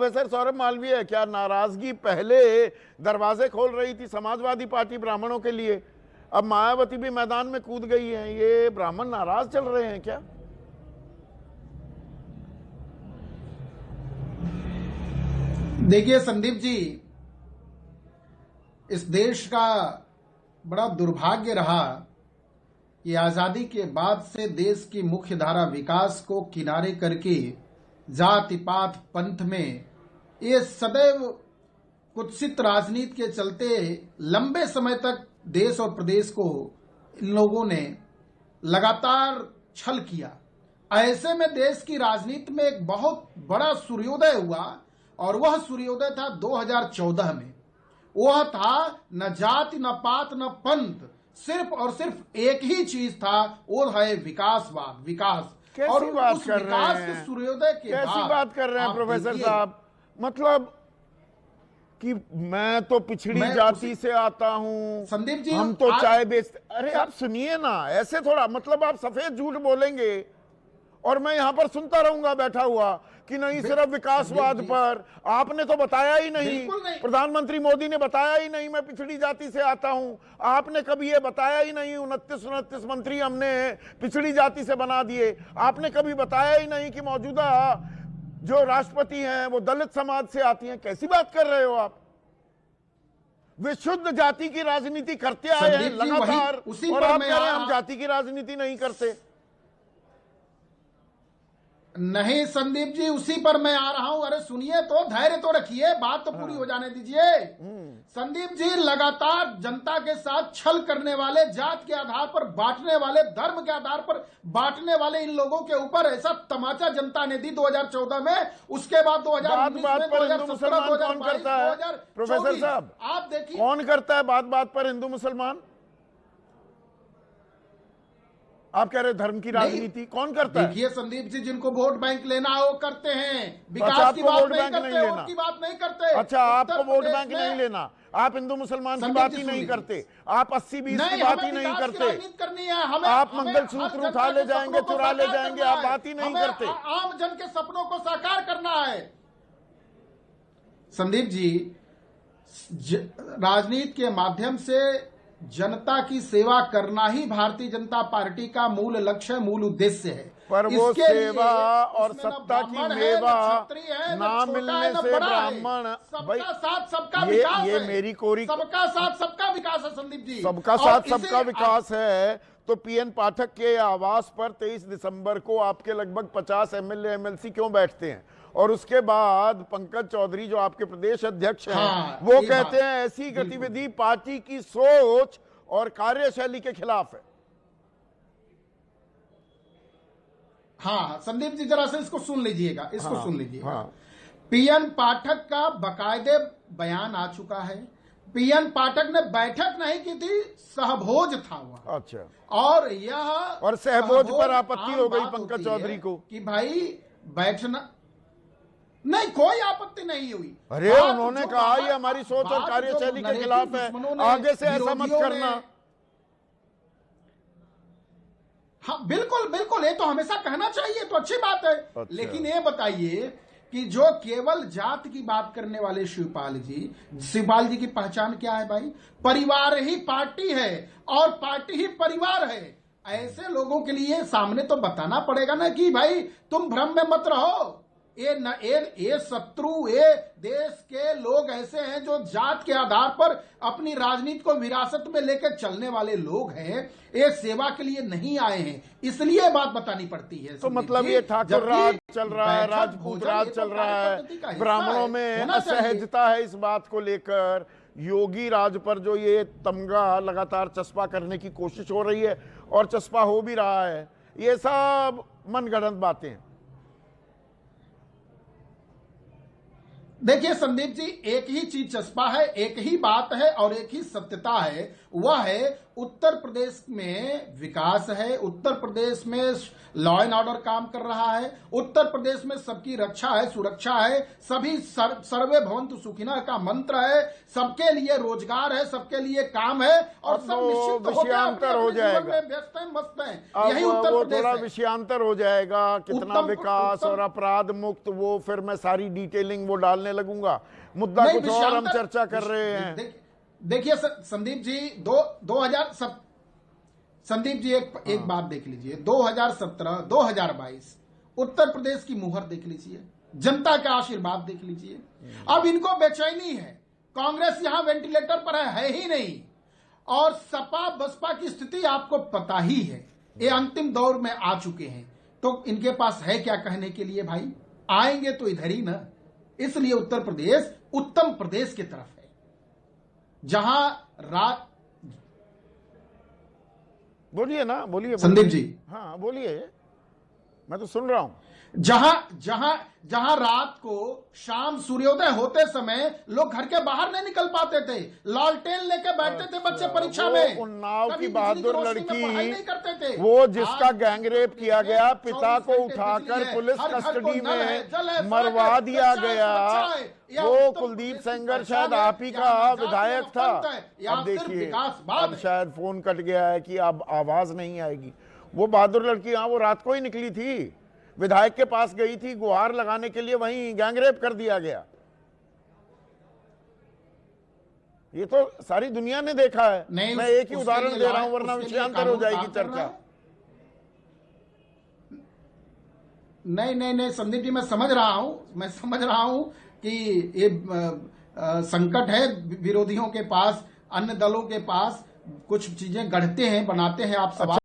Professor Saurabh Malviya, क्या नाराजगी पहले दरवाजे खोल रही थी समाजवादी पार्टी ब्राह्मणों के लिए, अब मायावती भी मैदान में कूद गई है, ये ब्राह्मण नाराज चल रहे हैं क्या? देखिए संदीप जी, इस देश का बड़ा दुर्भाग्य रहा कि आजादी के बाद से देश की मुख्य धारा विकास को किनारे करके जाति पात पंथ में ये सदैव कुत्सित राजनीति के चलते लंबे समय तक देश और प्रदेश को इन लोगों ने लगातार छल किया। ऐसे में देश की राजनीति में एक बहुत बड़ा सूर्योदय हुआ, और वह सूर्योदय था 2014 में। वह था न जाति न पात न पंथ, सिर्फ और सिर्फ एक ही चीज था, वो है विकासवाद, विकास। और उस विकास के सूर्योदय के बाद कैसी बात कर रहे हैं प्रोफेसर साहब? मतलब कि मैं तो पिछड़ी जाति से आता हूं, संदीप जी, हम तो चाय बेचते। अरे आप सुनिए ना, ऐसे थोड़ा, मतलब आप सफेद झूठ बोलेंगे और मैं यहां पर सुनता रहूंगा बैठा हुआ कि नहीं सिर्फ विकासवाद पर। आपने तो बताया ही नहीं, प्रधानमंत्री मोदी ने बताया ही नहीं मैं पिछड़ी जाति से आता हूं। आपने कभी ये बताया ही नहीं 29 मंत्री हमने पिछड़ी जाति से बना दिए। आपने कभी बताया ही नहीं कि मौजूदा जो राष्ट्रपति हैं वो दलित समाज से आती हैं। कैसी बात कर रहे हो आप? वे शुद्ध जाति की राजनीति करते आए हैं लगातार, और आप कह रहे हैं हम जाति की राजनीति नहीं करते। नहीं संदीप जी, उसी पर मैं आ रहा हूं। अरे सुनिए तो, धैर्य तो रखिए, बात तो पूरी हो जाने दीजिए। संदीप जी, लगातार जनता के साथ छल करने वाले, जात के आधार पर बांटने वाले, धर्म के आधार पर बांटने वाले इन लोगों के ऊपर ऐसा तमाचा जनता ने दी 2014 में। उसके बाद 2019 में, 2017, 2022, प्रोफेसर साहब आप देखिए कौन करता है बात बात पर हिंदू मुसलमान? आप कह रहे धर्म की राजनीति कौन करता है? देखिए संदीप जी, जिनको वोट बैंक लेना है वो करते हैं, विकास की बात नहीं करते, उनकी बात नहीं करते। अच्छा, आपको वोट बैंक नहीं लेना, आप हिंदू मुसलमान की बात ही नहीं करते, आप 80-20 की बात ही नहीं करते, करनी है हमें। आप मंगलसूत्र उठा ले जाएंगे, चुरा ले जाएंगे, आप बात ही नहीं करते। आम जन के सपनों को साकार करना है। संदीप जी, राजनीति के माध्यम से जनता की सेवा करना ही भारतीय जनता पार्टी का मूल लक्ष्य, मूल उद्देश्य है। पर वो सेवा और सत्ता की मेवा ना मिलने से ब्राह्मण, सबका साथ सबका विकास ये मेरी कोरी, सबका साथ सबका विकास है संदीप जी, सबका साथ सबका विकास है। तो पीएन पाठक के आवास पर 23 दिसंबर को आपके लगभग 50 एमएलए एमएलसी क्यों बैठते हैं? और उसके बाद पंकज चौधरी जो आपके प्रदेश अध्यक्ष हैं, वो कहते हैं ऐसी गतिविधि पार्टी की सोच और कार्यशैली के खिलाफ है। हाँ संदीप जी, जरा से इसको सुन लीजिएगा, इसको सुन लीजिएगा। पीएन पाठक का बकायदे बयान आ चुका है। पीएन पाठक ने बैठक नहीं की थी, सहभोज था वह। अच्छा, और यह और सहभोज पर आपत्ति हो गई पंकज चौधरी को कि भाई बैठना नहीं, कोई आपत्ति नहीं हुई। अरे उन्होंने कहा ये हमारी सोच और कार्यशैली के खिलाफ है, आगे से ऐसा मत करना। हाँ बिल्कुल बिल्कुल, ये तो हमेशा कहना चाहिए, तो अच्छी बात है। अच्छा। लेकिन ये बताइए कि जो केवल जात की बात करने वाले शिवपाल जी की पहचान क्या है भाई? परिवार ही पार्टी है और पार्टी ही परिवार है। ऐसे लोगों के लिए सामने तो बताना पड़ेगा ना कि भाई तुम भ्रम में मत रहो। ये शत्रु, ये देश के लोग ऐसे हैं जो जात के आधार पर अपनी राजनीति को विरासत में लेकर चलने वाले लोग हैं। ये सेवा के लिए नहीं आए हैं, इसलिए बात बतानी पड़ती है। तो मतलब ये ठाकुर राज चल रहा है, राजपूत राज चल रहा है, ब्राह्मणों में असहजता है इस बात को लेकर। योगी राज पर जो ये तमगा लगातार चस्पा करने की कोशिश हो रही है और चस्पा हो भी रहा है, ये सब मनगढ़ंत बातें हैं। देखिए संदीप जी, एक ही चीज चस्पा है, एक ही बात है और एक ही सत्यता है। वह है उत्तर प्रदेश में विकास है, उत्तर प्रदेश में लॉ एंड ऑर्डर काम कर रहा है, उत्तर प्रदेश में सबकी रक्षा है, सुरक्षा है, सभी सर्वे भवन्तु सुखिनः का मंत्र है, सबके लिए रोजगार है, सबके लिए काम है और अब सब वो निश्चित होकर विषयांतर हो अपने जीवन जाएगा। में व्यस्त हैं, मस्त हैं। अब यही उत्तर वो प्रदेश थोड़ा है। विषयांतर हो जाएगा, कितना विकास और अपराध मुक्त, वो फिर मैं सारी डिटेलिंग वो डालने लगूंगा। मुद्दा नहीं, कुछ और हम विषयांतर- चर्चा कर रहे हैं। देखिए संदीप जी, 2000 संदीप जी एक बात देख लीजिए, 2017 2022 उत्तर प्रदेश की मुहर देख लीजिए, जनता का आशीर्वाद देख लीजिए। अब इनको बेचैनी है, कांग्रेस यहां वेंटिलेटर पर है ही नहीं, और सपा बसपा की स्थिति आपको पता ही है, ये अंतिम दौर में आ चुके हैं। तो इनके पास है क्या कहने के लिए भाई? आएंगे तो इधर ही ना। इसलिए उत्तर प्रदेश उत्तम प्रदेश की तरफ है, जहां रात। बोलिए ना, बोलिए संदीप जी, हाँ बोलिए, मैं तो सुन रहा हूं। जहां जहां जहां रात को शाम सूर्योदय होते समय लोग घर के बाहर नहीं निकल पाते थे, लालटेन लेके बैठते थे बच्चे परीक्षा में, उन्नाव कभी की बिजली बहादुर रोशनी में पढ़ाई नहीं लड़की, करते थे। वो जिसका आज गैंगरेप किया गया, पिता 24 को घंटे उठाकर बिजली है, पुलिस हर घर को कस्टडी नल है, जल है, में सड़क मरवा है, दिया शिक्षा है, गया, सुरक्षा है। या वो उत्तर कुलदीप प्रदेश की सेंगर पहचान शायद है, आप ही या का आजाद विधायक या था। पंथ है, या अब सिर्फ देखिए, विकासवाद अब है। शायद फोन कट गया है कि अब आवाज नहीं आएगी। वो बहादुर लड़की, हाँ वो रात को ही निकली थी, विधायक के पास गई थी गुहार लगाने के लिए, वहीं गैंगरेप कर दिया गया। ये तो सारी दुनिया ने देखा है। मैं एक ही उदाहरण दे रहा हूं, वरना विषयांतर हो जाएगी चर्चा। नहीं संदीप जी, मैं समझ रहा हूं कि ये संकट है विरोधियों के पास, अन्य दलों के पास, कुछ चीजें गढ़ते हैं, बनाते हैं, आप सवाल